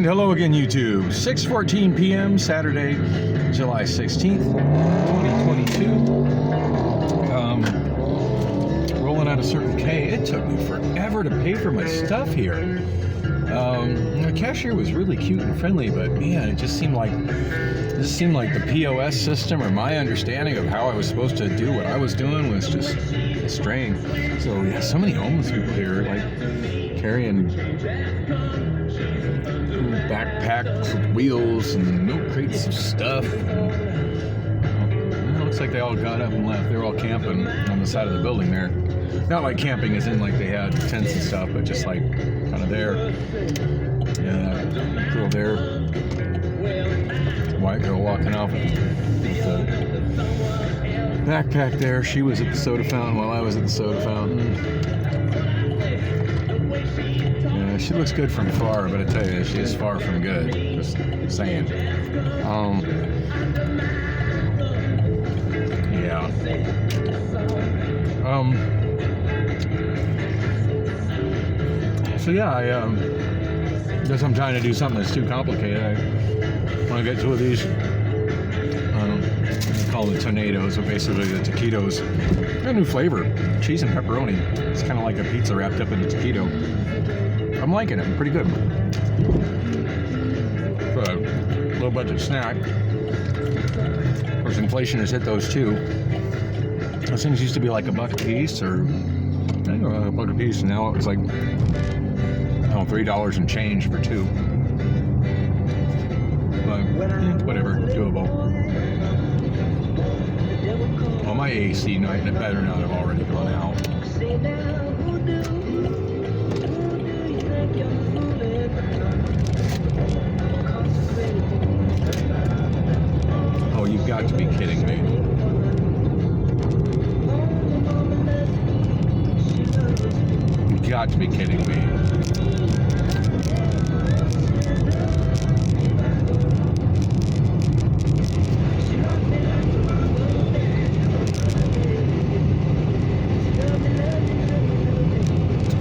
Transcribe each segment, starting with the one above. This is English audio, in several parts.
And hello again, YouTube. 6:14 p.m. Saturday, July 16th, 2022. Rolling out a Circle K. It took me forever to pay for my stuff here. The cashier was really cute and friendly, but man, it just seemed like the POS system, or my understanding of how I was supposed to do what I was doing, was just strange. So yeah, so many homeless people here, like carrying backpacks with wheels and milk crates of stuff. It looks like they all got up and left. They were all camping on the side of the building there. Not like camping as in like they had tents and stuff, but just like kind of there. Yeah, girl there. White girl walking off with the backpack there. She was at the soda fountain while I was at the soda fountain. Yeah, she looks good from far, but I tell you, she is far from good. Just saying. Yeah. So yeah, I guess I'm trying to do something that's too complicated. I want to get two of these. I call them tornadoes, but basically the taquitos. A new flavor, cheese and pepperoni. It's kind of like a pizza wrapped up in a taquito. I'm liking it. Pretty good. For a low budget snack. Of course, inflation has hit those too. Those things used to be like $1 a piece, or I don't know, $1 a piece, and now it was like $3 and change for two. But whatever, doable. Well, my AC night better not have already gone out. Oh, you've got to be kidding me. You've got to be kidding me.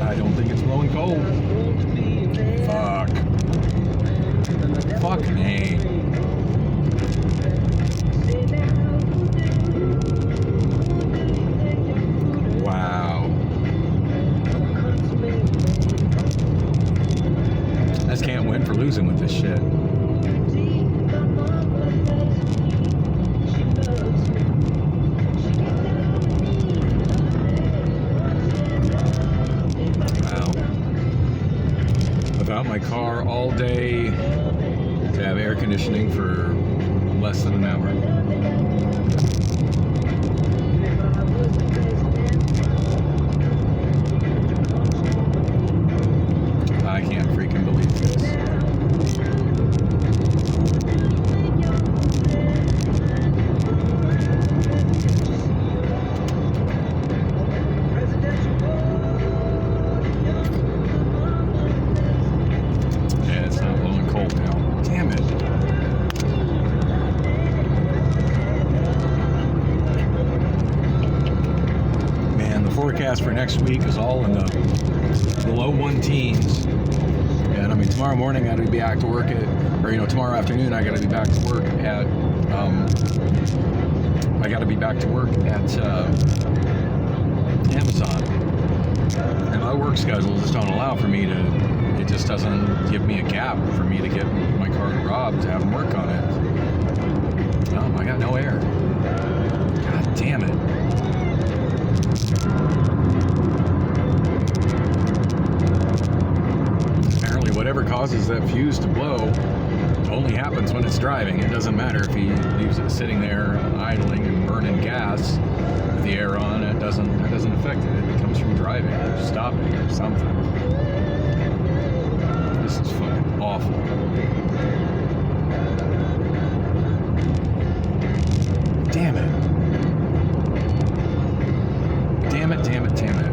I don't think it's blowing cold. Fuck. Fucking A. Wow. I just can't win for losing with this shit. Out my car all day to have air conditioning for less than an hour. I can't freaking believe this. Forecast for next week is all in the low 110s, and I mean tomorrow morning I got to be back to work at, or tomorrow afternoon I got to be back to work at, Amazon, and my work schedule just don't allow for me to. It just doesn't give me a gap for me to get my car to Rob to have him work on it. I got no air. God damn it. Apparently whatever causes that fuse to blow only happens when it's driving. It doesn't matter if he leaves it sitting there idling and burning gas with the air on. It doesn't affect it. It comes from driving or stopping or something. This is fucking awful. Damn it. Damn it, damn it, damn it.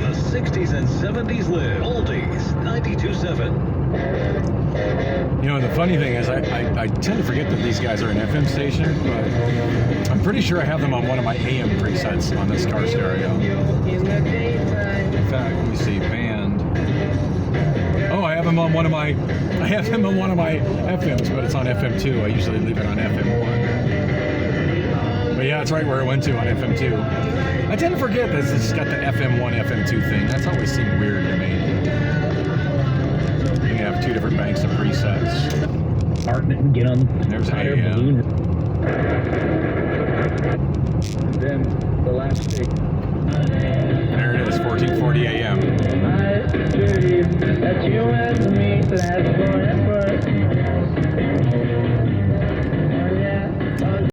The 60s and 70s live. Oldies, 92.7. know, the funny thing is I tend to forget that these guys are an FM station, but I'm pretty sure I have them on one of my AM presets on this car stereo. In fact, let me see, band. Oh, I have them on one of my FMs, but it's on FM2. I usually leave it on FM1. But yeah, it's right where it went to on FM2. I tend to forget that it's got the FM1, FM2 thing. That's always seemed weird to me. You have two different banks of presets. Get on There's hot air AM. balloon. Then the last thing. There it is, 1440 AM. I dream that you and me last forever.